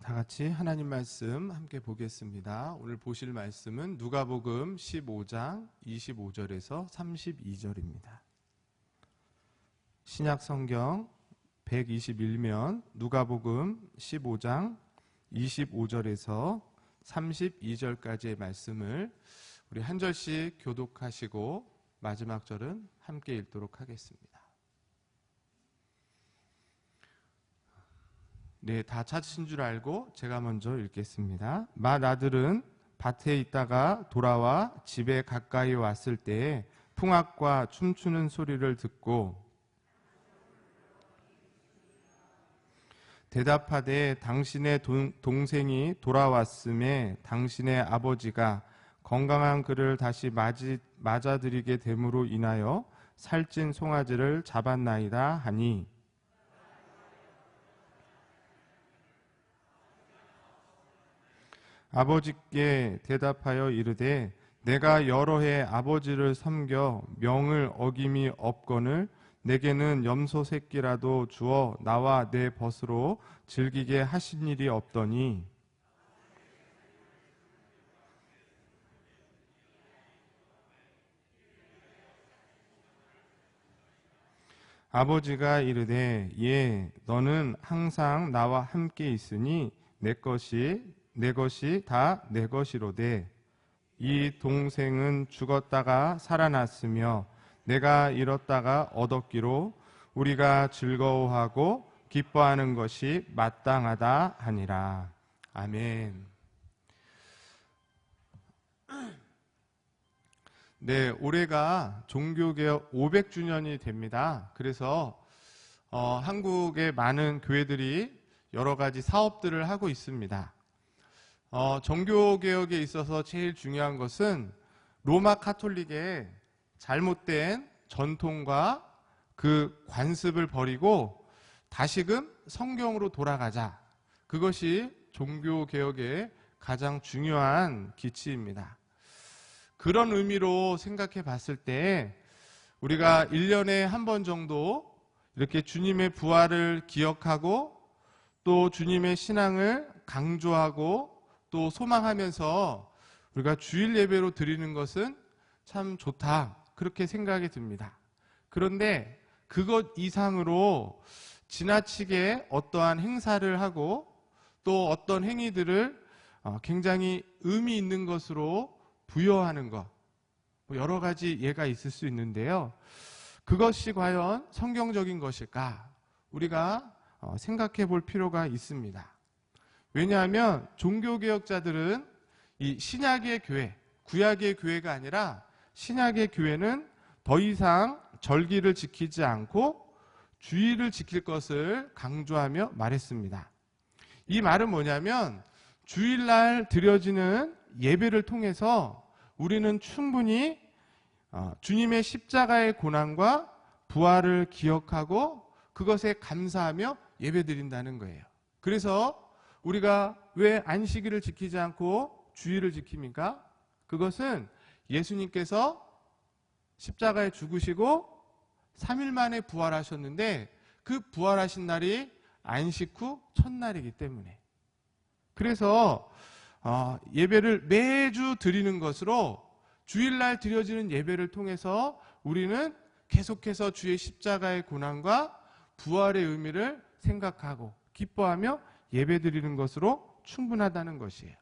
다 같이 하나님 말씀 함께 보겠습니다. 오늘 보실 말씀은 누가복음 15장 25절에서 32절입니다. 신약 성경 121면 누가복음 15장 25절에서 32절까지의 말씀을 우리 한 절씩 교독하시고 마지막 절은 함께 읽도록 하겠습니다. 네, 다 찾으신 줄 알고 제가 먼저 읽겠습니다. 맏아들은 밭에 있다가 돌아와 집에 가까이 왔을 때에 풍악과 춤추는 소리를 듣고 대답하되 당신의 동생이 돌아왔음에 당신의 아버지가 건강한 그를 다시 맞아들이게 됨으로 인하여 살찐 송아지를 잡았나이다 하니 아버지께 대답하여 이르되 내가 여러 해 아버지를 섬겨 명을 어김이 없거늘 내게는 염소 새끼라도 주어 나와 내 벗으로 즐기게 하신 일이 없더니 아버지가 이르되 예 너는 항상 나와 함께 있으니 내 것이 다 내 것이로되 이 동생은 죽었다가 살아났으며 내가 잃었다가 얻었기로 우리가 즐거워하고 기뻐하는 것이 마땅하다 하니라. 아멘. 네, 올해가 종교개혁 500주년이 됩니다. 그래서 한국의 많은 교회들이 여러 가지 사업들을 하고 있습니다. 종교개혁에 있어서 제일 중요한 것은 로마 카톨릭의 잘못된 전통과 그 관습을 버리고 다시금 성경으로 돌아가자. 그것이 종교개혁의 가장 중요한 기치입니다. 그런 의미로 생각해 봤을 때 우리가 1년에 한 번 정도 이렇게 주님의 부활을 기억하고 또 주님의 신앙을 강조하고 또 소망하면서 우리가 주일 예배로 드리는 것은 참 좋다. 그렇게 생각이 듭니다. 그런데 그것 이상으로 지나치게 어떠한 행사를 하고 또 어떤 행위들을 굉장히 의미 있는 것으로 부여하는 것. 여러 가지 예가 있을 수 있는데요. 그것이 과연 성경적인 것일까? 우리가 생각해 볼 필요가 있습니다. 왜냐하면 종교개혁자들은 이 신약의 교회, 구약의 교회가 아니라 신약의 교회는 더 이상 절기를 지키지 않고 주일을 지킬 것을 강조하며 말했습니다. 이 말은 뭐냐면 주일날 드려지는 예배를 통해서 우리는 충분히 주님의 십자가의 고난과 부활을 기억하고 그것에 감사하며 예배드린다는 거예요. 그래서 우리가 왜 안식일을 지키지 않고 주일을 지킵니까? 그것은 예수님께서 십자가에 죽으시고 3일 만에 부활하셨는데 그 부활하신 날이 안식 후 첫날이기 때문에 그래서 예배를 매주 드리는 것으로 주일날 드려지는 예배를 통해서 우리는 계속해서 주의 십자가의 고난과 부활의 의미를 생각하고 기뻐하며 예배드리는 것으로 충분하다는 것이에요.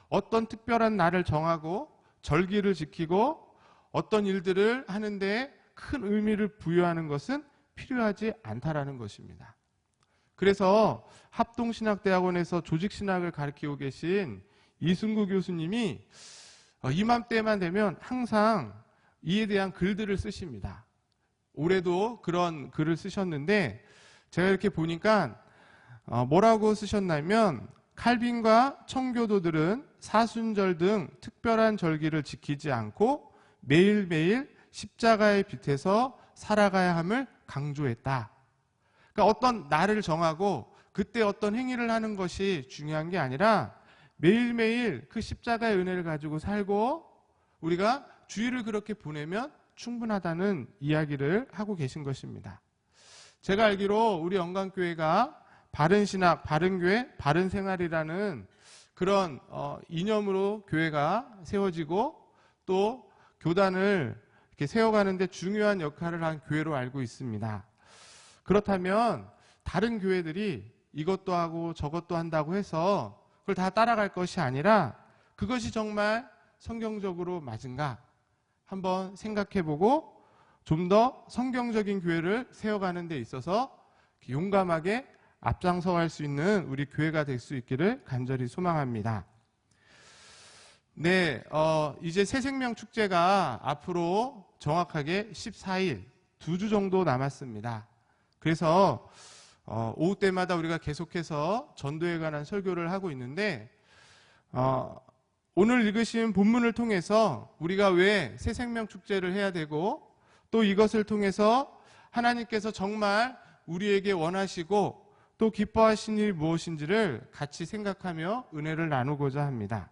어떤 특별한 날을 정하고 절기를 지키고 어떤 일들을 하는데 큰 의미를 부여하는 것은 필요하지 않다라는 것입니다. 그래서 합동신학대학원에서 조직신학을 가르치고 계신 이승구 교수님이 이맘때만 되면 항상 이에 대한 글들을 쓰십니다. 올해도 그런 글을 쓰셨는데 제가 이렇게 보니까 뭐라고 쓰셨냐면 칼빈과 청교도들은 사순절 등 특별한 절기를 지키지 않고 매일매일 십자가의 빛에서 살아가야 함을 강조했다. 그러니까 어떤 날을 정하고 그때 어떤 행위를 하는 것이 중요한 게 아니라 매일매일 그 십자가의 은혜를 가지고 살고 우리가 주일을 그렇게 보내면 충분하다는 이야기를 하고 계신 것입니다. 제가 알기로 우리 영광교회가 바른 신학, 바른 교회, 바른 생활이라는 그런 이념으로 교회가 세워지고 또 교단을 이렇게 세워가는데 중요한 역할을 한 교회로 알고 있습니다. 그렇다면 다른 교회들이 이것도 하고 저것도 한다고 해서 그걸 다 따라갈 것이 아니라 그것이 정말 성경적으로 맞은가 한번 생각해보고 좀 더 성경적인 교회를 세워가는 데 있어서 용감하게 앞장서갈 수 있는 우리 교회가 될 수 있기를 간절히 소망합니다. 네, 이제 새생명 축제가 앞으로 정확하게 14일, 2주 정도 남았습니다. 그래서 오후 때마다 우리가 계속해서 전도에 관한 설교를 하고 있는데 오늘 읽으신 본문을 통해서 우리가 왜 새생명 축제를 해야 되고 또 이것을 통해서 하나님께서 정말 우리에게 원하시고 또 기뻐하신 일이 무엇인지를 같이 생각하며 은혜를 나누고자 합니다.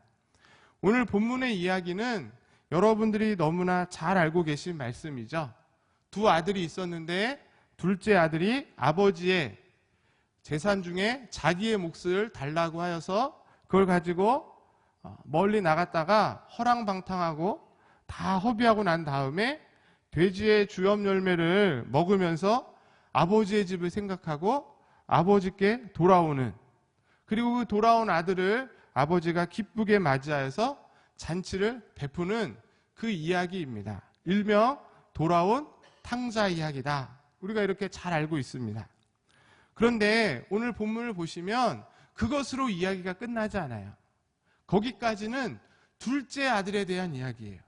오늘 본문의 이야기는 여러분들이 너무나 잘 알고 계신 말씀이죠. 두 아들이 있었는데 둘째 아들이 아버지의 재산 중에 자기의 몫을 달라고 하여서 그걸 가지고 멀리 나갔다가 허랑방탕하고 다 허비하고 난 다음에 돼지의 주염 열매를 먹으면서 아버지의 집을 생각하고 아버지께 돌아오는, 그리고 그 돌아온 아들을 아버지가 기쁘게 맞이하여서 잔치를 베푸는 그 이야기입니다. 일명 돌아온 탕자 이야기다. 우리가 이렇게 잘 알고 있습니다. 그런데 오늘 본문을 보시면 그것으로 이야기가 끝나지 않아요. 거기까지는 둘째 아들에 대한 이야기예요.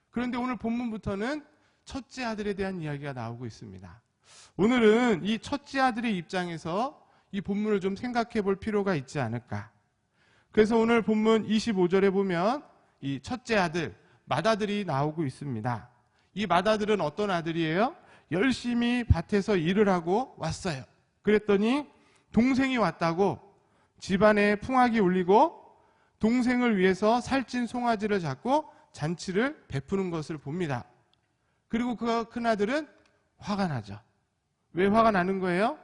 그런데 오늘 본문부터는 첫째 아들에 대한 이야기가 나오고 있습니다. 오늘은 이 첫째 아들의 입장에서 이 본문을 좀 생각해 볼 필요가 있지 않을까. 그래서 오늘 본문 25절에 보면 이 첫째 아들, 맏아들이 나오고 있습니다. 이 맏아들은 어떤 아들이에요? 열심히 밭에서 일을 하고 왔어요. 그랬더니 동생이 왔다고 집안에 풍악이 울리고 동생을 위해서 살찐 송아지를 잡고 잔치를 베푸는 것을 봅니다. 그리고 그 큰아들은 화가 나죠. 왜 화가 나는 거예요?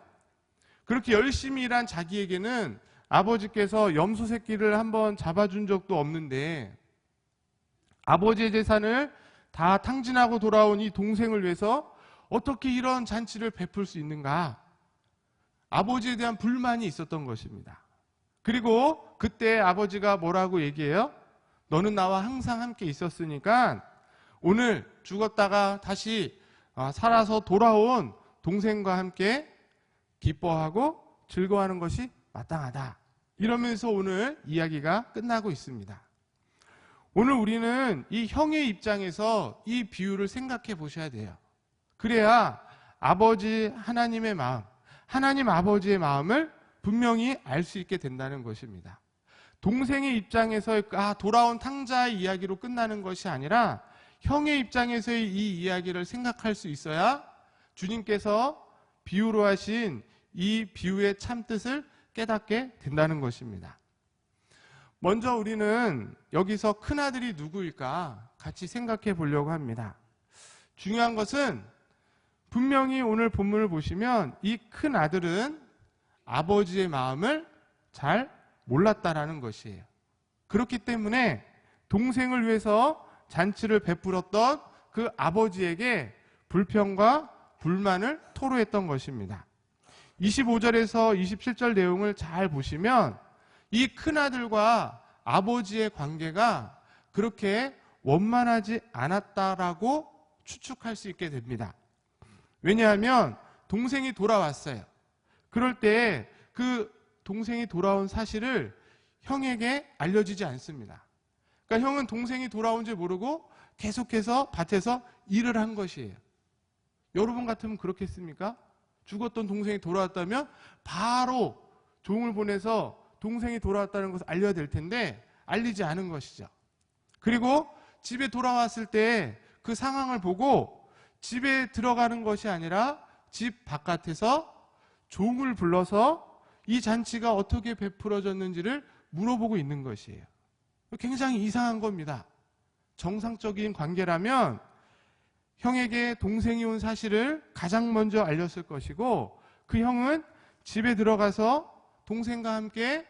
그렇게 열심히 일한 자기에게는 아버지께서 염소 새끼를 한번 잡아준 적도 없는데 아버지의 재산을 다 탕진하고 돌아온 이 동생을 위해서 어떻게 이런 잔치를 베풀 수 있는가? 아버지에 대한 불만이 있었던 것입니다. 그리고 그때 아버지가 뭐라고 얘기해요? 너는 나와 항상 함께 있었으니까 오늘 죽었다가 다시 살아서 돌아온 동생과 함께 기뻐하고 즐거워하는 것이 마땅하다. 이러면서 오늘 이야기가 끝나고 있습니다. 오늘 우리는 이 형의 입장에서 이 비유를 생각해 보셔야 돼요. 그래야 아버지 하나님의 마음, 하나님 아버지의 마음을 분명히 알 수 있게 된다는 것입니다. 동생의 입장에서 돌아온 탕자의 이야기로 끝나는 것이 아니라 형의 입장에서의 이 이야기를 생각할 수 있어야 주님께서 비유로 하신 이 비유의 참뜻을 깨닫게 된다는 것입니다. 먼저 우리는 여기서 큰아들이 누구일까 같이 생각해 보려고 합니다. 중요한 것은 분명히 오늘 본문을 보시면 이 큰아들은 아버지의 마음을 잘 몰랐다라는 것이에요. 그렇기 때문에 동생을 위해서 잔치를 베풀었던 그 아버지에게 불평과 불만을 토로했던 것입니다. 25절에서 27절 내용을 잘 보시면 이 큰아들과 아버지의 관계가 그렇게 원만하지 않았다라고 추측할 수 있게 됩니다. 왜냐하면 동생이 돌아왔어요. 그럴 때 그 동생이 돌아온 사실을 형에게 알려지지 않습니다. 그러니까 형은 동생이 돌아온 줄 모르고 계속해서 밭에서 일을 한 것이에요. 여러분 같으면 그렇겠습니까? 죽었던 동생이 돌아왔다면 바로 종을 보내서 동생이 돌아왔다는 것을 알려야 될 텐데 알리지 않은 것이죠. 그리고 집에 돌아왔을 때 그 상황을 보고 집에 들어가는 것이 아니라 집 바깥에서 종을 불러서 이 잔치가 어떻게 베풀어졌는지를 물어보고 있는 것이에요. 굉장히 이상한 겁니다. 정상적인 관계라면 형에게 동생이 온 사실을 가장 먼저 알렸을 것이고 그 형은 집에 들어가서 동생과 함께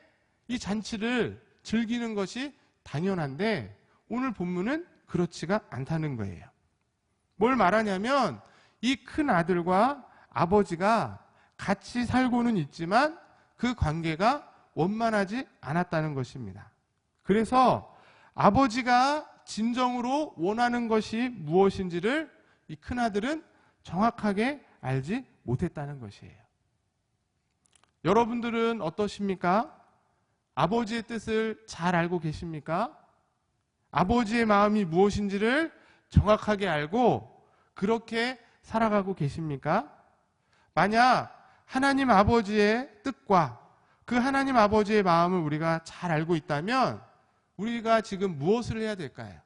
이 잔치를 즐기는 것이 당연한데 오늘 본문은 그렇지가 않다는 거예요. 뭘 말하냐면 이 큰 아들과 아버지가 같이 살고는 있지만 그 관계가 원만하지 않았다는 것입니다. 그래서 아버지가 진정으로 원하는 것이 무엇인지를 이 큰아들은 정확하게 알지 못했다는 것이에요. 여러분들은 어떠십니까? 아버지의 뜻을 잘 알고 계십니까? 아버지의 마음이 무엇인지를 정확하게 알고 그렇게 살아가고 계십니까? 만약 하나님 아버지의 뜻과 그 하나님 아버지의 마음을 우리가 잘 알고 있다면 우리가 지금 무엇을 해야 될까요?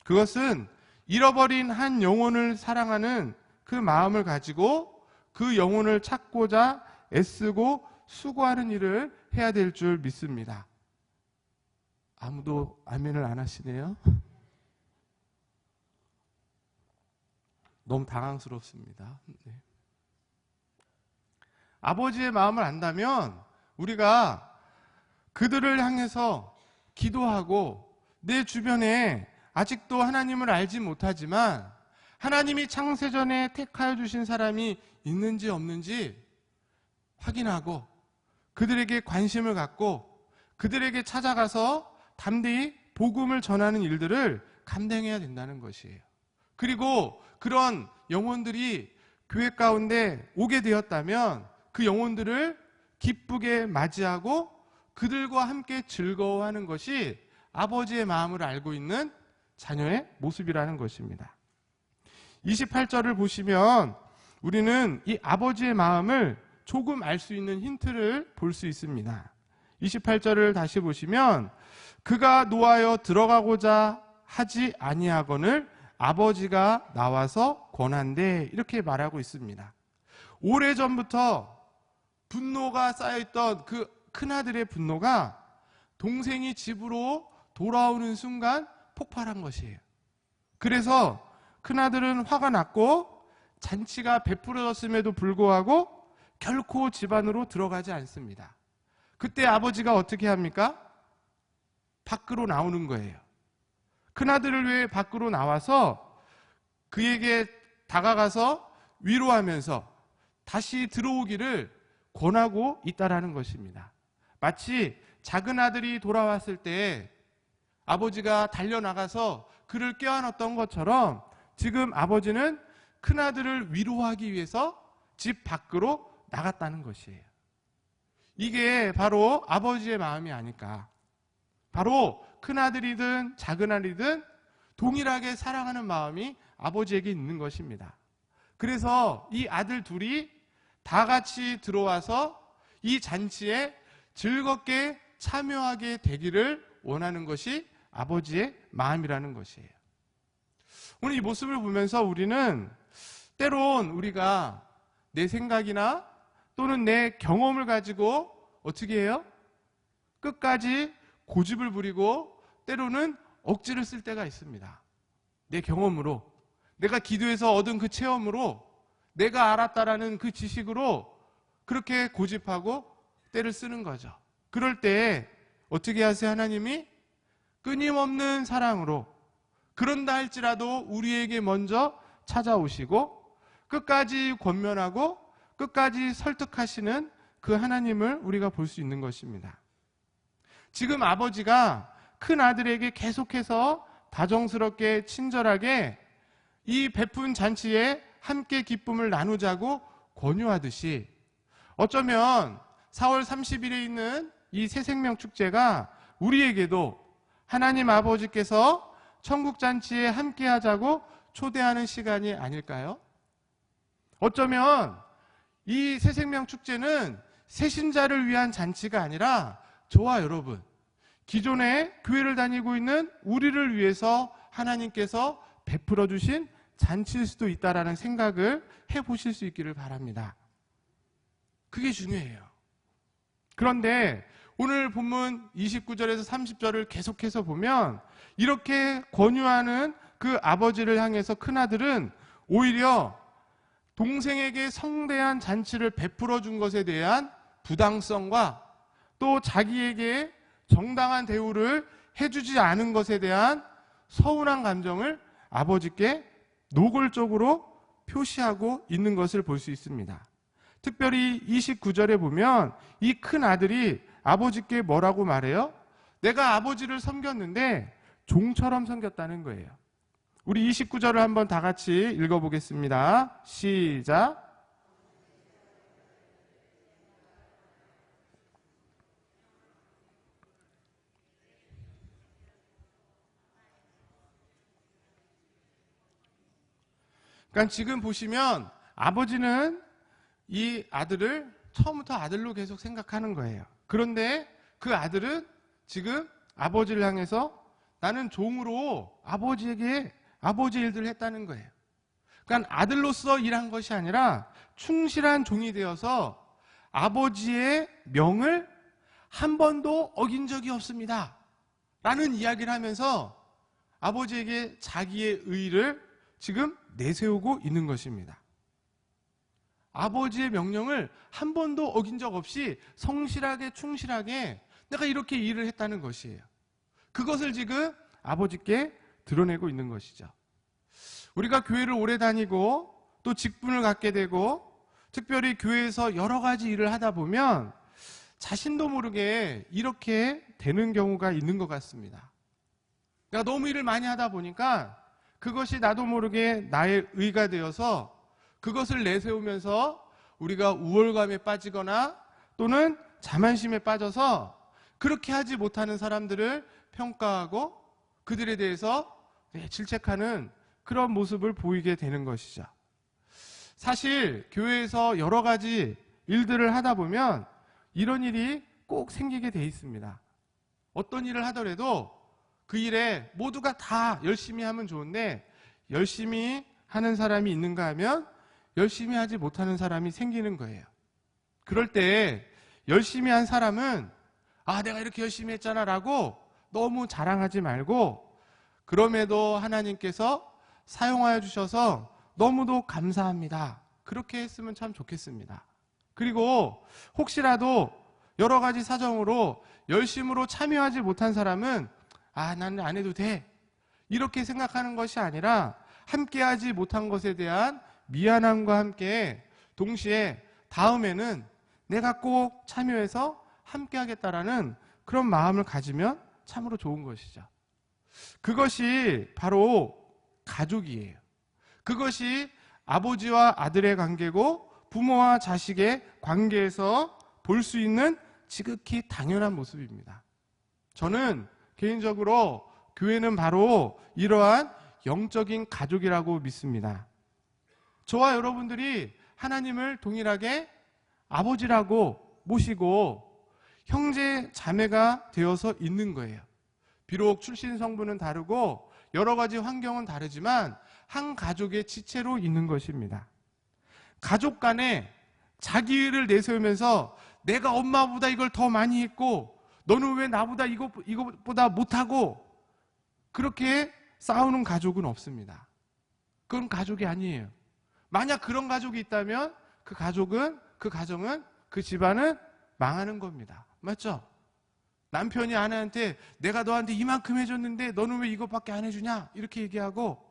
그것은 잃어버린 한 영혼을 사랑하는 그 마음을 가지고 그 영혼을 찾고자 애쓰고 수고하는 일을 해야 될 줄 믿습니다. 아무도 아멘을 안 하시네요. 너무 당황스럽습니다. 네. 아버지의 마음을 안다면 우리가 그들을 향해서 기도하고 내 주변에 아직도 하나님을 알지 못하지만 하나님이 창세전에 택하여 주신 사람이 있는지 없는지 확인하고 그들에게 관심을 갖고 그들에게 찾아가서 담대히 복음을 전하는 일들을 감당해야 된다는 것이에요. 그리고 그런 영혼들이 교회 가운데 오게 되었다면 그 영혼들을 기쁘게 맞이하고 그들과 함께 즐거워하는 것이 아버지의 마음을 알고 있는 자녀의 모습이라는 것입니다. 28절을 보시면 우리는 이 아버지의 마음을 조금 알 수 있는 힌트를 볼 수 있습니다. 28절을 다시 보시면 그가 노하여 들어가고자 하지 아니하거늘 아버지가 나와서 권한대 이렇게 말하고 있습니다. 오래전부터 분노가 쌓여있던 그 큰아들의 분노가 동생이 집으로 돌아오는 순간 폭발한 것이에요. 그래서 큰아들은 화가 났고 잔치가 베풀어졌음에도 불구하고 결코 집 안으로 들어가지 않습니다. 그때 아버지가 어떻게 합니까? 밖으로 나오는 거예요. 큰아들을 위해 밖으로 나와서 그에게 다가가서 위로하면서 다시 들어오기를 권하고 있다라는 것입니다. 마치 작은 아들이 돌아왔을 때 아버지가 달려나가서 그를 껴안았던 것처럼 지금 아버지는 큰아들을 위로하기 위해서 집 밖으로 나갔다는 것이에요. 이게 바로 아버지의 마음이 아닐까. 바로 큰아들이든 작은 아들이든 동일하게 사랑하는 마음이 아버지에게 있는 것입니다. 그래서 이 아들 둘이 다 같이 들어와서 이 잔치에 즐겁게 참여하게 되기를 원하는 것이 아버지의 마음이라는 것이에요. 오늘 이 모습을 보면서 우리는 때론 우리가 내 생각이나 또는 내 경험을 가지고 어떻게 해요? 끝까지 고집을 부리고 때로는 억지를 쓸 때가 있습니다. 내 경험으로, 내가 기도해서 얻은 그 체험으로, 내가 알았다라는 그 지식으로 그렇게 고집하고 때를 쓰는 거죠. 그럴 때 어떻게 하세요? 하나님이 끊임없는 사랑으로 그런다 할지라도 우리에게 먼저 찾아오시고 끝까지 권면하고 끝까지 설득하시는 그 하나님을 우리가 볼 수 있는 것입니다. 지금 아버지가 큰 아들에게 계속해서 다정스럽게 친절하게 이 베푼 잔치에 함께 기쁨을 나누자고 권유하듯이 어쩌면 4월 30일에 있는 이 새생명 축제가 우리에게도 하나님 아버지께서 천국잔치에 함께 하자고 초대하는 시간이 아닐까요? 어쩌면 이 새생명 축제는 새신자를 위한 잔치가 아니라 저와 여러분, 기존에 교회를 다니고 있는 우리를 위해서 하나님께서 베풀어 주신 잔치일 수도 있다라는 생각을 해보실 수 있기를 바랍니다. 그게 중요해요. 그런데 오늘 본문 29절에서 30절을 계속해서 보면 이렇게 권유하는 그 아버지를 향해서 큰아들은 오히려 동생에게 성대한 잔치를 베풀어 준 것에 대한 부당성과 또 자기에게 정당한 대우를 해주지 않은 것에 대한 서운한 감정을 아버지께 노골적으로 표시하고 있는 것을 볼 수 있습니다. 특별히 29절에 보면 이 큰 아들이 아버지께 뭐라고 말해요? 내가 아버지를 섬겼는데 종처럼 섬겼다는 거예요. 우리 29절을 한번 다 같이 읽어보겠습니다. 시작. 그러니까 지금 보시면 아버지는 이 아들을 처음부터 아들로 계속 생각하는 거예요. 그런데 그 아들은 지금 아버지를 향해서 나는 종으로 아버지에게 아버지 일들을 했다는 거예요. 그러니까 아들로서 일한 것이 아니라 충실한 종이 되어서 아버지의 명을 한 번도 어긴 적이 없습니다 라는 이야기를 하면서 아버지에게 자기의 의의를 지금 내세우고 있는 것입니다. 아버지의 명령을 한 번도 어긴 적 없이 성실하게 충실하게 내가 이렇게 일을 했다는 것이에요. 그것을 지금 아버지께 드러내고 있는 것이죠. 우리가 교회를 오래 다니고 또 직분을 갖게 되고 특별히 교회에서 여러 가지 일을 하다 보면 자신도 모르게 이렇게 되는 경우가 있는 것 같습니다. 내가 너무 일을 많이 하다 보니까 그것이 나도 모르게 나의 의가 되어서 그것을 내세우면서 우리가 우월감에 빠지거나 또는 자만심에 빠져서 그렇게 하지 못하는 사람들을 평가하고 그들에 대해서 질책하는 그런 모습을 보이게 되는 것이죠. 사실 교회에서 여러 가지 일들을 하다 보면 이런 일이 꼭 생기게 돼 있습니다. 어떤 일을 하더라도 그 일에 모두가 다 열심히 하면 좋은데 열심히 하는 사람이 있는가 하면 열심히 하지 못하는 사람이 생기는 거예요. 그럴 때 열심히 한 사람은 내가 이렇게 열심히 했잖아 라고 너무 자랑하지 말고 그럼에도 하나님께서 사용하여 주셔서 너무도 감사합니다. 그렇게 했으면 참 좋겠습니다. 그리고 혹시라도 여러 가지 사정으로 열심으로 참여하지 못한 사람은 나는 안 해도 돼 이렇게 생각하는 것이 아니라 함께하지 못한 것에 대한 미안함과 함께 동시에 다음에는 내가 꼭 참여해서 함께하겠다라는 그런 마음을 가지면 참으로 좋은 것이죠. 그것이 바로 가족이에요. 그것이 아버지와 아들의 관계고 부모와 자식의 관계에서 볼 수 있는 지극히 당연한 모습입니다. 저는 개인적으로 교회는 바로 이러한 영적인 가족이라고 믿습니다. 저와 여러분들이 하나님을 동일하게 아버지라고 모시고 형제 자매가 되어서 있는 거예요. 비록 출신 성분은 다르고 여러 가지 환경은 다르지만 한 가족의 지체로 있는 것입니다. 가족 간에 자기 의를 내세우면서 내가 엄마보다 이걸 더 많이 했고 너는 왜 나보다 이것보다 못하고 그렇게 싸우는 가족은 없습니다. 그건 가족이 아니에요. 만약 그런 가족이 있다면 그 가족은, 그 가정은, 그 집안은 망하는 겁니다. 맞죠? 남편이 아내한테 내가 너한테 이만큼 해줬는데 너는 왜 이것밖에 안 해주냐? 이렇게 얘기하고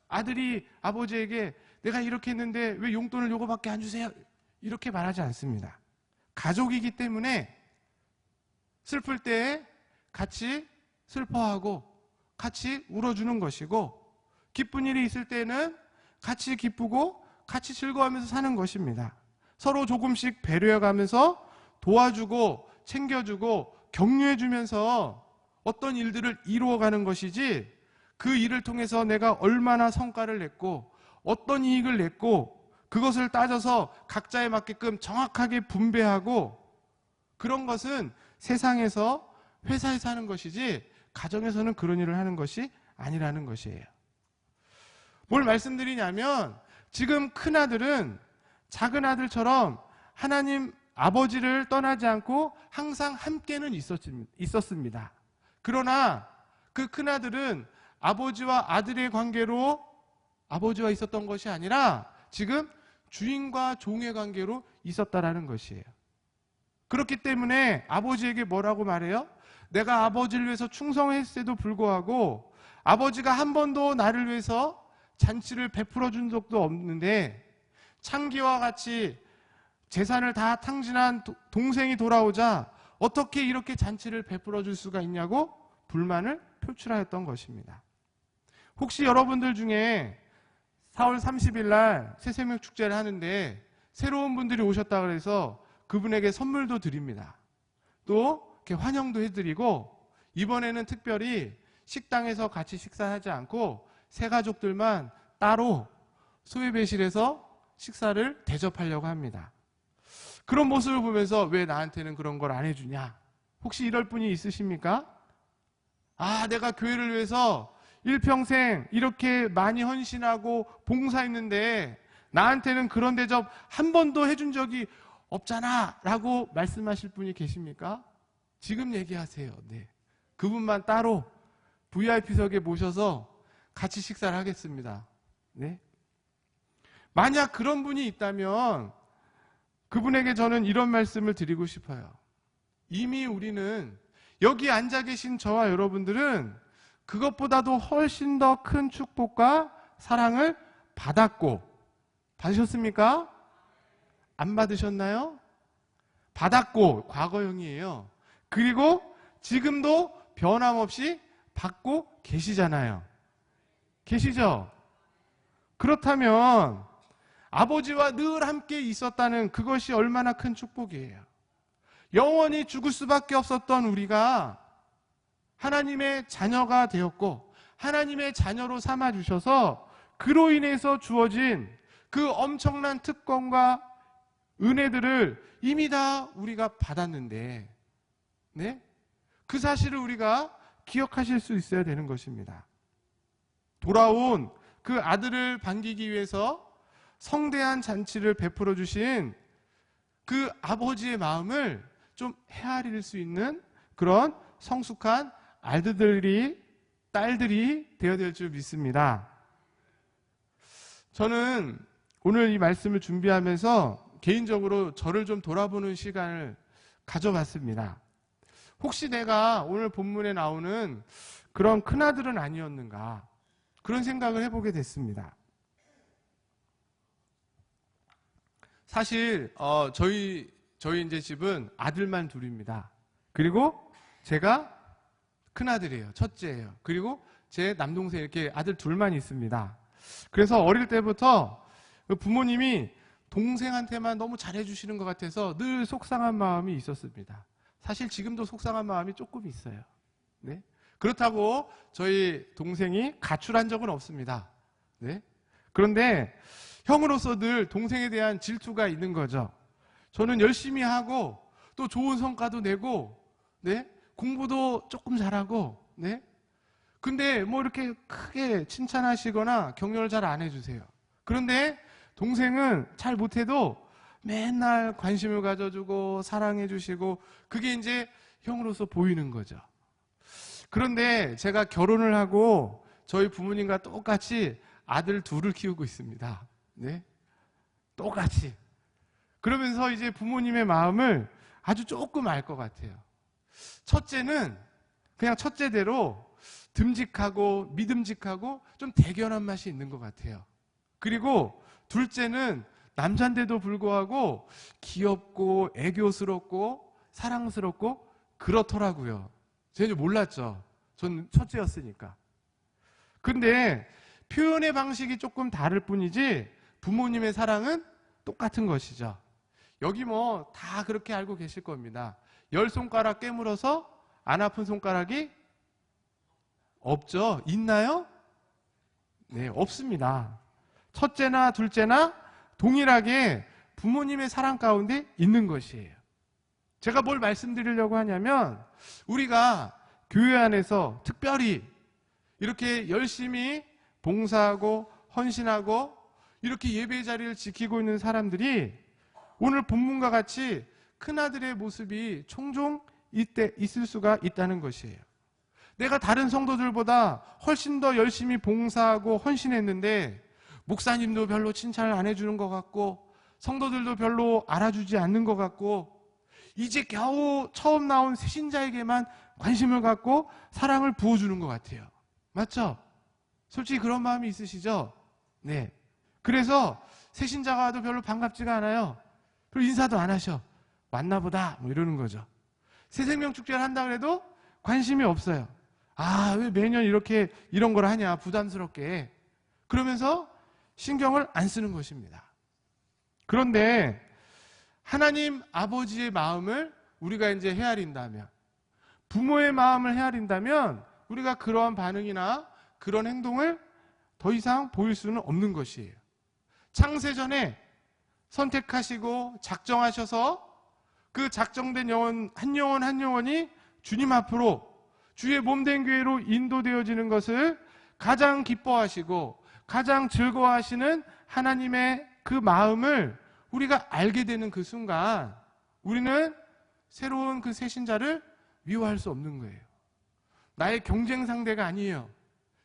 아들이 아버지에게 내가 이렇게 했는데 왜 용돈을 요거밖에 안 주세요? 이렇게 말하지 않습니다. 가족이기 때문에 슬플 때 같이 슬퍼하고 같이 울어주는 것이고 기쁜 일이 있을 때는 같이 기쁘고 같이 즐거워하면서 사는 것입니다. 서로 조금씩 배려해가면서 도와주고 챙겨주고 격려해주면서 어떤 일들을 이루어가는 것이지 그 일을 통해서 내가 얼마나 성과를 냈고 어떤 이익을 냈고 그것을 따져서 각자에 맞게끔 정확하게 분배하고 그런 것은 세상에서 회사에서 하는 것이지 가정에서는 그런 일을 하는 것이 아니라는 것이에요. 뭘 말씀드리냐면 지금 큰아들은 작은 아들처럼 하나님 아버지를 떠나지 않고 항상 함께는 있었습니다. 그러나 그 큰아들은 아버지와 아들의 관계로 아버지와 있었던 것이 아니라 지금 주인과 종의 관계로 있었다라는 것이에요. 그렇기 때문에 아버지에게 뭐라고 말해요? 내가 아버지를 위해서 충성했음에도 불구하고 아버지가 한 번도 나를 위해서 잔치를 베풀어 준 적도 없는데 창기와 같이 재산을 다 탕진한 동생이 돌아오자 어떻게 이렇게 잔치를 베풀어 줄 수가 있냐고 불만을 표출하였던 것입니다. 혹시 여러분들 중에 4월 30일 날 새생명 축제를 하는데 새로운 분들이 오셨다 그래서 그분에게 선물도 드립니다. 또 이렇게 환영도 해드리고 이번에는 특별히 식당에서 같이 식사하지 않고 새 가족들만 따로 소외배실에서 식사를 대접하려고 합니다. 그런 모습을 보면서 왜 나한테는 그런 걸 안 해주냐? 혹시 이럴 분이 있으십니까? 아, 내가 교회를 위해서 일평생 이렇게 많이 헌신하고 봉사했는데 나한테는 그런 대접 한 번도 해준 적이 없잖아 라고 말씀하실 분이 계십니까? 지금 얘기하세요. 네. 그분만 따로 VIP석에 모셔서 같이 식사를 하겠습니다. 네. 만약 그런 분이 있다면 그분에게 저는 이런 말씀을 드리고 싶어요. 이미 우리는 여기 앉아 계신 저와 여러분들은 그것보다도 훨씬 더 큰 축복과 사랑을 받았고, 받으셨습니까? 안 받으셨나요? 받았고, 과거형이에요. 그리고 지금도 변함없이 받고 계시잖아요. 계시죠? 그렇다면 아버지와 늘 함께 있었다는 그것이 얼마나 큰 축복이에요. 영원히 죽을 수밖에 없었던 우리가 하나님의 자녀가 되었고 하나님의 자녀로 삼아주셔서 그로 인해서 주어진 그 엄청난 특권과 은혜들을 이미 다 우리가 받았는데, 네? 그 사실을 우리가 기억하실 수 있어야 되는 것입니다. 돌아온 그 아들을 반기기 위해서 성대한 잔치를 베풀어 주신 그 아버지의 마음을 좀 헤아릴 수 있는 그런 성숙한 아들들이, 딸들이 되어야 될 줄 믿습니다. 저는 오늘 이 말씀을 준비하면서 개인적으로 저를 좀 돌아보는 시간을 가져봤습니다. 혹시 내가 오늘 본문에 나오는 그런 큰아들은 아니었는가, 그런 생각을 해보게 됐습니다. 사실 저희 이제 집은 아들만 둘입니다. 그리고 제가 큰아들이에요. 첫째예요. 그리고 제 남동생 이렇게 아들 둘만 있습니다. 그래서 어릴 때부터 부모님이 동생한테만 너무 잘해주시는 것 같아서 늘 속상한 마음이 있었습니다. 사실 지금도 속상한 마음이 조금 있어요. 네? 그렇다고 저희 동생이 가출한 적은 없습니다. 네? 그런데 형으로서 늘 동생에 대한 질투가 있는 거죠. 저는 열심히 하고 또 좋은 성과도 내고, 네? 공부도 조금 잘하고, 네? 근데 뭐 이렇게 크게 칭찬하시거나 격려를 잘 안 해주세요. 그런데 동생은 잘 못해도 맨날 관심을 가져주고 사랑해주시고, 그게 이제 형으로서 보이는 거죠. 그런데 제가 결혼을 하고 저희 부모님과 똑같이 아들 둘을 키우고 있습니다. 네? 똑같이. 그러면서 이제 부모님의 마음을 아주 조금 알 것 같아요. 첫째는 그냥 첫째대로 듬직하고 믿음직하고 좀 대견한 맛이 있는 것 같아요. 그리고 둘째는 남잔데도 불구하고 귀엽고 애교스럽고 사랑스럽고 그렇더라고요. 제가 몰랐죠. 전 첫째였으니까. 근데 표현의 방식이 조금 다를 뿐이지 부모님의 사랑은 똑같은 것이죠. 여기 뭐 다 그렇게 알고 계실 겁니다. 10손가락 깨물어서 안 아픈 손가락이 없죠? 있나요? 네, 없습니다. 첫째나 둘째나 동일하게 부모님의 사랑 가운데 있는 것이에요. 제가 뭘 말씀드리려고 하냐면 우리가 교회 안에서 특별히 이렇게 열심히 봉사하고 헌신하고 이렇게 예배의 자리를 지키고 있는 사람들이 오늘 본문과 같이 큰아들의 모습이 종종 있을 수가 있다는 것이에요. 내가 다른 성도들보다 훨씬 더 열심히 봉사하고 헌신했는데 목사님도 별로 칭찬을 안 해주는 것 같고 성도들도 별로 알아주지 않는 것 같고 이제 겨우 처음 나온 새신자에게만 관심을 갖고 사랑을 부어주는 것 같아요. 맞죠? 솔직히 그런 마음이 있으시죠? 네. 그래서 새신자가 와도 별로 반갑지가 않아요. 별로 인사도 안 하셔. 왔나 보다 뭐 이러는 거죠. 새생명축제를 한다 그래도 관심이 없어요. 아, 왜 매년 이렇게 이런 걸 하냐, 부담스럽게. 그러면서 신경을 안 쓰는 것입니다. 그런데 하나님 아버지의 마음을 우리가 이제 헤아린다면, 부모의 마음을 헤아린다면 우리가 그러한 반응이나 그런 행동을 더 이상 보일 수는 없는 것이에요. 창세전에 선택하시고 작정하셔서 그 작정된 영혼 한 영혼이 주님 앞으로 주의 몸된 교회로 인도되어지는 것을 가장 기뻐하시고 가장 즐거워하시는 하나님의 그 마음을 우리가 알게 되는 그 순간 우리는 새로운 그 새신자를 미워할 수 없는 거예요. 나의 경쟁 상대가 아니에요.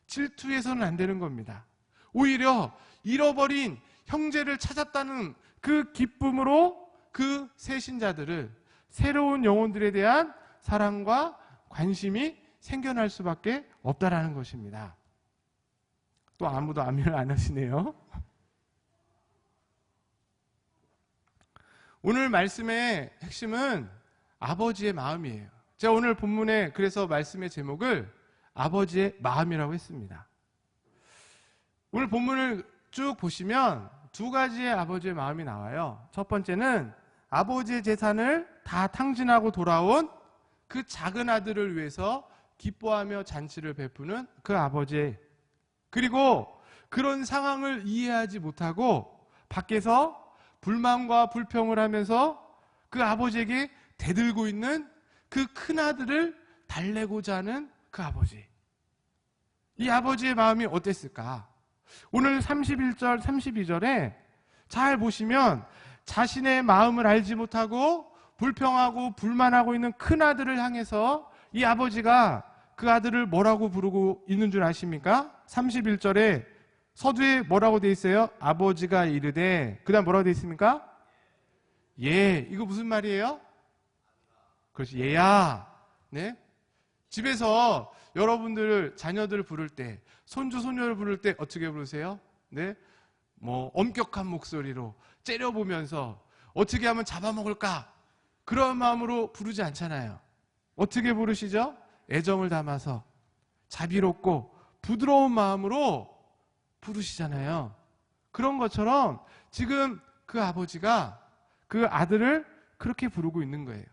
질투해서는 안 되는 겁니다. 오히려 잃어버린 형제를 찾았다는 그 기쁨으로 그 새신자들을, 새로운 영혼들에 대한 사랑과 관심이 생겨날 수밖에 없다라는 것입니다. 또 아무도 아멘을 안 하시네요. 오늘 말씀의 핵심은 아버지의 마음이에요. 제가 오늘 본문에 그래서 말씀의 제목을 아버지의 마음이라고 했습니다. 오늘 본문을 쭉 보시면 두 가지의 아버지의 마음이 나와요. 첫 번째는 아버지의 재산을 다 탕진하고 돌아온 그 작은 아들을 위해서 기뻐하며 잔치를 베푸는 그 아버지, 그리고 그런 상황을 이해하지 못하고 밖에서 불만과 불평을 하면서 그 아버지에게 대들고 있는 그 큰아들을 달래고자 하는 그 아버지. 이 아버지의 마음이 어땠을까? 오늘 31절, 32절에 잘 보시면 자신의 마음을 알지 못하고 불평하고 불만하고 있는 큰아들을 향해서 이 아버지가 그 아들을 뭐라고 부르고 있는 줄 아십니까? 31절에 서두에 뭐라고 돼 있어요? 아버지가 이르되, 그 다음 뭐라고 돼 있습니까? 예. 이거 무슨 말이에요? 그렇지, 얘야. 네? 집에서 여러분들 자녀들을 부를 때, 손주 손녀를 부를 때 어떻게 부르세요? 네? 뭐 엄격한 목소리로 째려보면서 어떻게 하면 잡아먹을까? 그런 마음으로 부르지 않잖아요. 어떻게 부르시죠? 애정을 담아서 자비롭고 부드러운 마음으로 부르시잖아요. 그런 것처럼 지금 그 아버지가 그 아들을 그렇게 부르고 있는 거예요.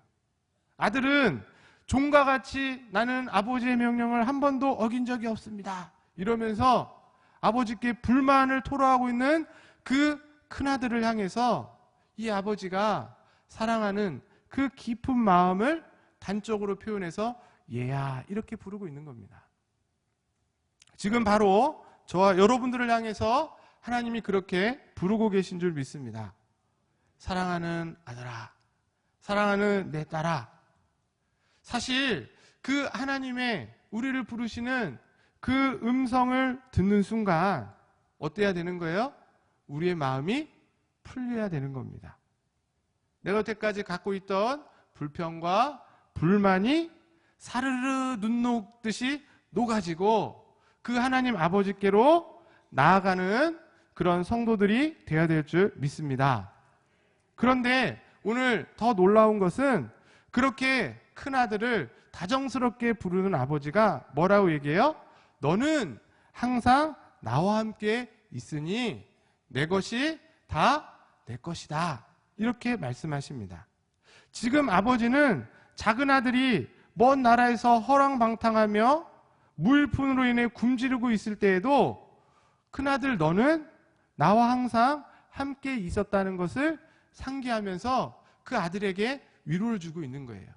아들은 종과 같이 나는 아버지의 명령을 한 번도 어긴 적이 없습니다. 이러면서 아버지께 불만을 토로하고 있는 그 큰아들을 향해서 이 아버지가 사랑하는 그 깊은 마음을 단적으로 표현해서 얘야 이렇게 부르고 있는 겁니다. 지금 바로 저와 여러분들을 향해서 하나님이 그렇게 부르고 계신 줄 믿습니다. 사랑하는 아들아, 사랑하는 내 딸아. 사실 그 하나님의 우리를 부르시는 그 음성을 듣는 순간 어때야 되는 거예요? 우리의 마음이 풀려야 되는 겁니다. 내가 여태까지 갖고 있던 불평과 불만이 사르르 눈 녹듯이 녹아지고 그 하나님 아버지께로 나아가는 그런 성도들이 되어야 될 줄 믿습니다. 그런데 오늘 더 놀라운 것은 그렇게 큰아들을 다정스럽게 부르는 아버지가 뭐라고 얘기해요? 너는 항상 나와 함께 있으니 내 것이 다 내 것이다. 이렇게 말씀하십니다. 지금 아버지는 작은 아들이 먼 나라에서 허랑방탕하며 무일푼으로 인해 굶주리고 있을 때에도 큰아들 너는 나와 항상 함께 있었다는 것을 상기하면서 그 아들에게 위로를 주고 있는 거예요.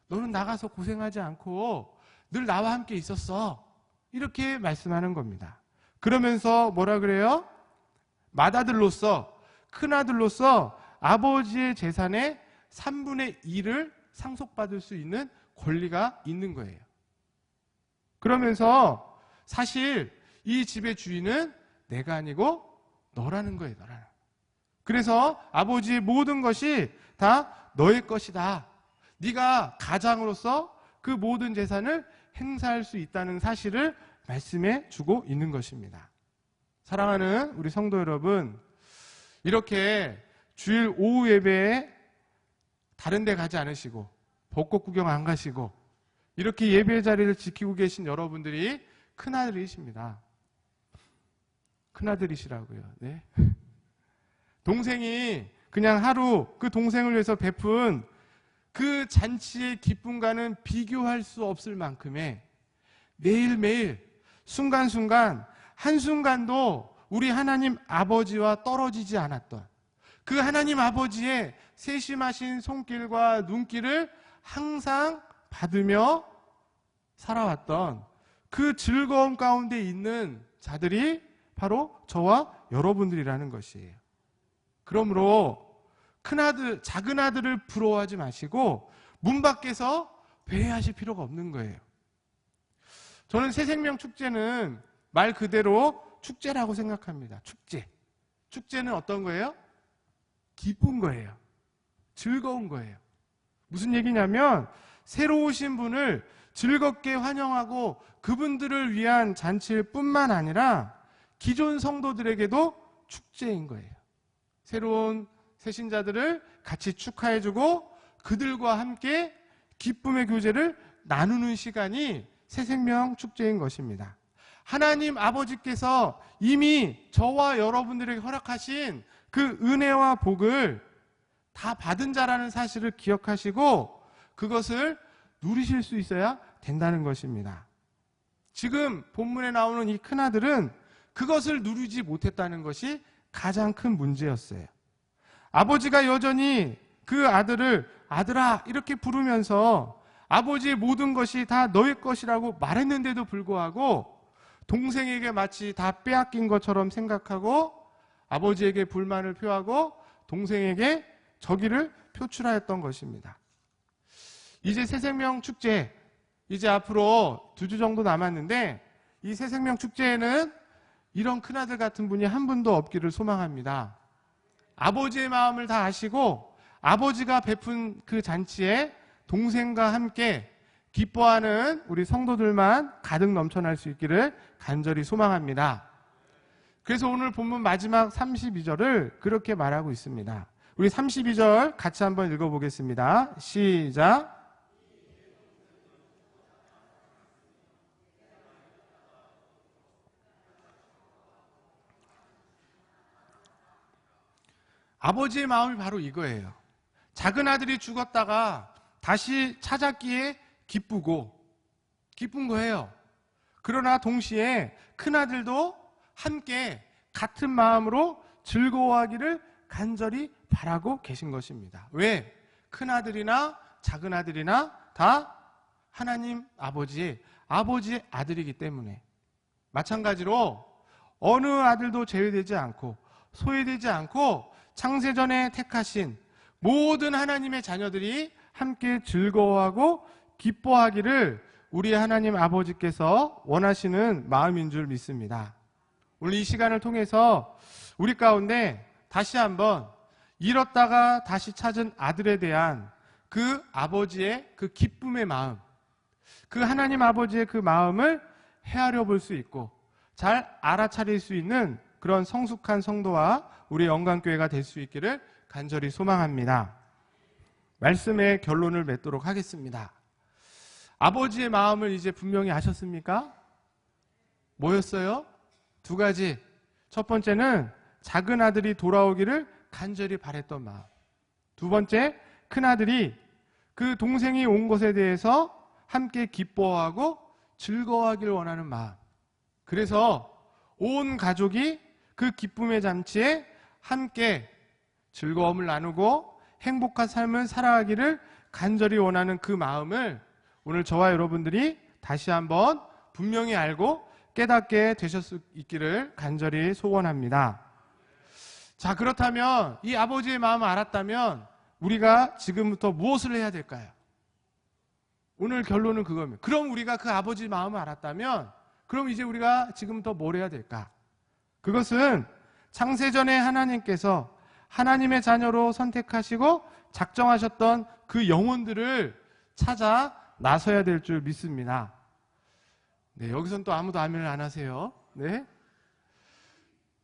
너는 나가서 고생하지 않고 늘 나와 함께 있었어. 이렇게 말씀하는 겁니다. 그러면서 뭐라 그래요? 맏아들로서, 큰아들로서 아버지의 재산의 3분의 1을 상속받을 수 있는 권리가 있는 거예요. 그러면서 사실 이 집의 주인은 내가 아니고 너라는 거예요. 너라는. 그래서 아버지의 모든 것이 다 너의 것이다. 네가 가장으로서 그 모든 재산을 행사할 수 있다는 사실을 말씀해 주고 있는 것입니다. 사랑하는 우리 성도 여러분, 이렇게 주일 오후 예배에 다른 데 가지 않으시고 벚꽃 구경 안 가시고 이렇게 예배 자리를 지키고 계신 여러분들이 큰아들이십니다. 큰아들이시라고요. 네. 동생이 그냥 하루 그 동생을 위해서 베푼 그 잔치의 기쁨과는 비교할 수 없을 만큼의 매일매일 순간순간 한순간도 우리 하나님 아버지와 떨어지지 않았던 그 하나님 아버지의 세심하신 손길과 눈길을 항상 받으며 살아왔던 그 즐거움 가운데 있는 자들이 바로 저와 여러분들이라는 것이에요. 그러므로 큰아들, 작은 아들을 부러워하지 마시고 문 밖에서 회의하실 필요가 없는 거예요. 저는 새생명 축제는 말 그대로 축제라고 생각합니다. 축제. 축제는 어떤 거예요? 기쁜 거예요. 즐거운 거예요. 무슨 얘기냐면 새로 오신 분을 즐겁게 환영하고 그분들을 위한 잔치일 뿐만 아니라 기존 성도들에게도 축제인 거예요. 새로운 새신자들을 같이 축하해주고 그들과 함께 기쁨의 교제를 나누는 시간이 새생명 축제인 것입니다. 하나님 아버지께서 이미 저와 여러분들에게 허락하신 그 은혜와 복을 다 받은 자라는 사실을 기억하시고 그것을 누리실 수 있어야 된다는 것입니다. 지금 본문에 나오는 이 큰아들은 그것을 누리지 못했다는 것이 가장 큰 문제였어요. 아버지가 여전히 그 아들을 아들아 이렇게 부르면서 아버지의 모든 것이 다 너의 것이라고 말했는데도 불구하고 동생에게 마치 다 빼앗긴 것처럼 생각하고 아버지에게 불만을 표하고 동생에게 적의를 표출하였던 것입니다. 이제 새생명 축제, 이제 앞으로 2주 정도 남았는데 이 새생명 축제에는 이런 큰아들 같은 분이 한 분도 없기를 소망합니다. 아버지의 마음을 다 아시고 아버지가 베푼 그 잔치에 동생과 함께 기뻐하는 우리 성도들만 가득 넘쳐날 수 있기를 간절히 소망합니다. 그래서 오늘 본문 마지막 32절을 그렇게 말하고 있습니다. 우리 32절 같이 한번 읽어보겠습니다. 시작. 아버지의 마음이 바로 이거예요. 작은 아들이 죽었다가 다시 찾았기에 기쁜 거예요. 그러나 동시에 큰 아들도 함께 같은 마음으로 즐거워하기를 간절히 바라고 계신 것입니다. 왜? 큰 아들이나 작은 아들이나 다 하나님 아버지의 아들이기 때문에. 마찬가지로 어느 아들도 제외되지 않고 소외되지 않고 창세전에 택하신 모든 하나님의 자녀들이 함께 즐거워하고 기뻐하기를 우리 하나님 아버지께서 원하시는 마음인 줄 믿습니다. 오늘 이 시간을 통해서 우리 가운데 다시 한번 잃었다가 다시 찾은 아들에 대한 그 아버지의 그 기쁨의 마음, 그 하나님 아버지의 그 마음을 헤아려 볼 수 있고 잘 알아차릴 수 있는 그런 성숙한 성도와 우리 영광교회가 될 수 있기를 간절히 소망합니다. 말씀의 결론을 맺도록 하겠습니다. 아버지의 마음을 이제 분명히 아셨습니까? 뭐였어요? 2가지. 첫 번째는 작은 아들이 돌아오기를 간절히 바랬던 마음. 2번째, 큰 아들이 그 동생이 온 것에 대해서 함께 기뻐하고 즐거워하기를 원하는 마음. 그래서 온 가족이 그 기쁨의 잔치에 함께 즐거움을 나누고 행복한 삶을 살아가기를 간절히 원하는 그 마음을 오늘 저와 여러분들이 다시 한번 분명히 알고 깨닫게 되실 수 있기를 간절히 소원합니다. 자, 그렇다면 이 아버지의 마음을 알았다면 우리가 지금부터 무엇을 해야 될까요? 오늘 결론은 그겁니다. 그럼 우리가 그 아버지의 마음을 알았다면 그럼 이제 우리가 지금부터 뭘 해야 될까? 그것은 창세전에 하나님께서 하나님의 자녀로 선택하시고 작정하셨던 그 영혼들을 찾아 나서야 될 줄 믿습니다. 네, 여기선 또 아무도 아멘을 안 하세요. 네.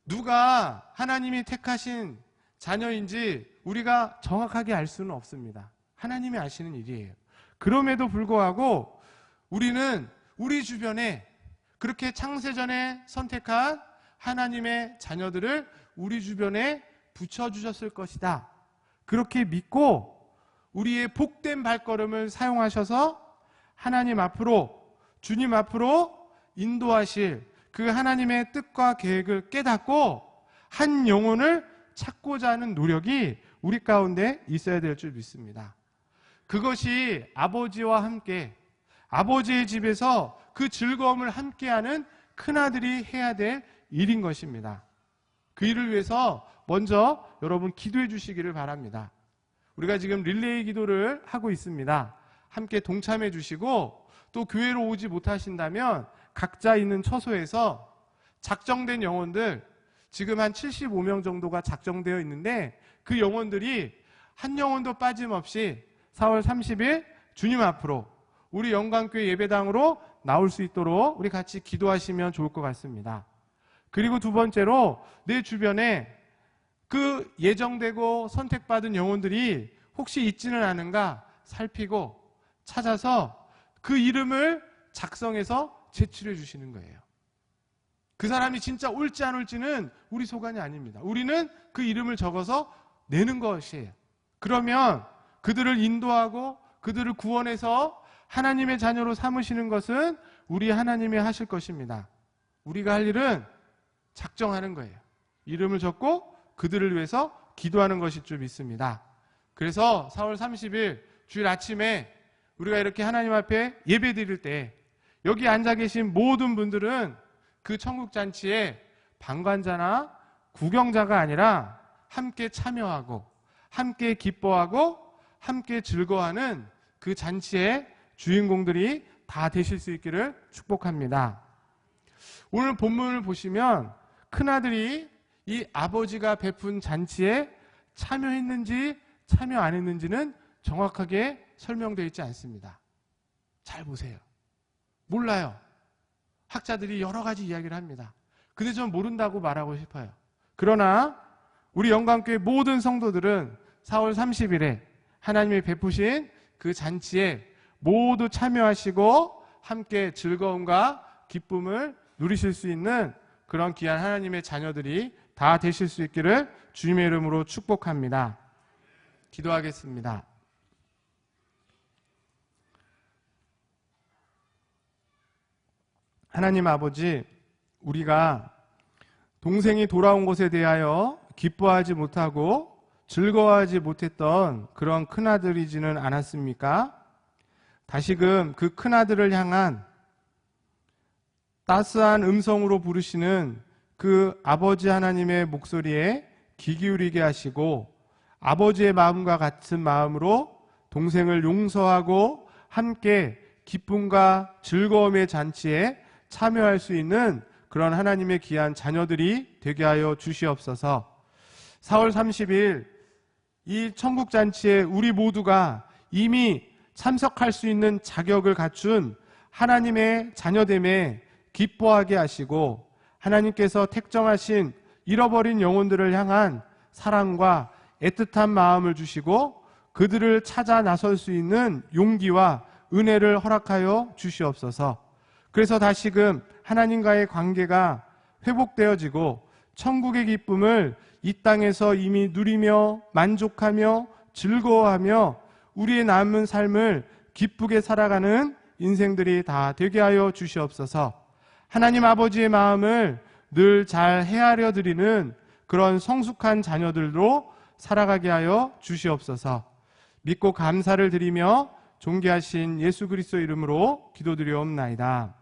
누가 하나님이 택하신 자녀인지 우리가 정확하게 알 수는 없습니다. 하나님이 아시는 일이에요. 그럼에도 불구하고 우리는 우리 주변에 그렇게 창세전에 선택한 하나님의 자녀들을 우리 주변에 붙여주셨을 것이다. 그렇게 믿고 우리의 복된 발걸음을 사용하셔서 하나님 앞으로, 주님 앞으로 인도하실 그 하나님의 뜻과 계획을 깨닫고 한 영혼을 찾고자 하는 노력이 우리 가운데 있어야 될 줄 믿습니다. 그것이 아버지와 함께, 아버지의 집에서 그 즐거움을 함께하는 큰아들이 해야 될 일인 것입니다. 그 일을 위해서 먼저 여러분 기도해 주시기를 바랍니다. 우리가 지금 릴레이 기도를 하고 있습니다. 함께 동참해 주시고, 또 교회로 오지 못하신다면 각자 있는 처소에서 작정된 영혼들, 지금 한 75명 정도가 작정되어 있는데 그 영혼들이 한 영혼도 빠짐없이 4월 30일 주님 앞으로 우리 영광교회 예배당으로 나올 수 있도록 우리 같이 기도하시면 좋을 것 같습니다. 그리고 두 번째로 내 주변에 그 예정되고 선택받은 영혼들이 혹시 있지는 않은가 살피고 찾아서 그 이름을 작성해서 제출해 주시는 거예요. 그 사람이 진짜 올지 안 올지는 우리 소관이 아닙니다. 우리는 그 이름을 적어서 내는 것이에요. 그러면 그들을 인도하고 그들을 구원해서 하나님의 자녀로 삼으시는 것은 우리 하나님이 하실 것입니다. 우리가 할 일은 작정하는 거예요. 이름을 적고 그들을 위해서 기도하는 것일 줄 믿습니다. 그래서 4월 30일 주일 아침에 우리가 이렇게 하나님 앞에 예배 드릴 때 여기 앉아 계신 모든 분들은 그 천국잔치에 방관자나 구경자가 아니라 함께 참여하고 함께 기뻐하고 함께 즐거워하는 그 잔치의 주인공들이 다 되실 수 있기를 축복합니다. 오늘 본문을 보시면 큰아들이 이 아버지가 베푼 잔치에 참여했는지 참여 안 했는지는 정확하게 설명되어 있지 않습니다. 잘 보세요. 몰라요. 학자들이 여러 가지 이야기를 합니다. 근데 전 모른다고 말하고 싶어요. 그러나 우리 영광교회 모든 성도들은 4월 30일에 하나님이 베푸신 그 잔치에 모두 참여하시고 함께 즐거움과 기쁨을 누리실 수 있는 그런 귀한 하나님의 자녀들이 다 되실 수 있기를 주님의 이름으로 축복합니다. 기도하겠습니다. 하나님 아버지, 우리가 동생이 돌아온 것에 대하여 기뻐하지 못하고 즐거워하지 못했던 그런 큰아들이지는 않았습니까? 다시금 그 큰아들을 향한 따스한 음성으로 부르시는 그 아버지 하나님의 목소리에 귀 기울이게 하시고 아버지의 마음과 같은 마음으로 동생을 용서하고 함께 기쁨과 즐거움의 잔치에 참여할 수 있는 그런 하나님의 귀한 자녀들이 되게 하여 주시옵소서. 4월 30일 이 천국잔치에 우리 모두가 이미 참석할 수 있는 자격을 갖춘 하나님의 자녀됨에 기뻐하게 하시고 하나님께서 택정하신 잃어버린 영혼들을 향한 사랑과 애틋한 마음을 주시고 그들을 찾아 나설 수 있는 용기와 은혜를 허락하여 주시옵소서. 그래서 다시금 하나님과의 관계가 회복되어지고 천국의 기쁨을 이 땅에서 이미 누리며 만족하며 즐거워하며 우리의 남은 삶을 기쁘게 살아가는 인생들이 다 되게 하여 주시옵소서. 하나님 아버지의 마음을 늘 잘 헤아려 드리는 그런 성숙한 자녀들로 살아가게 하여 주시옵소서. 믿고 감사를 드리며 존귀하신 예수 그리스도 이름으로 기도드리옵나이다.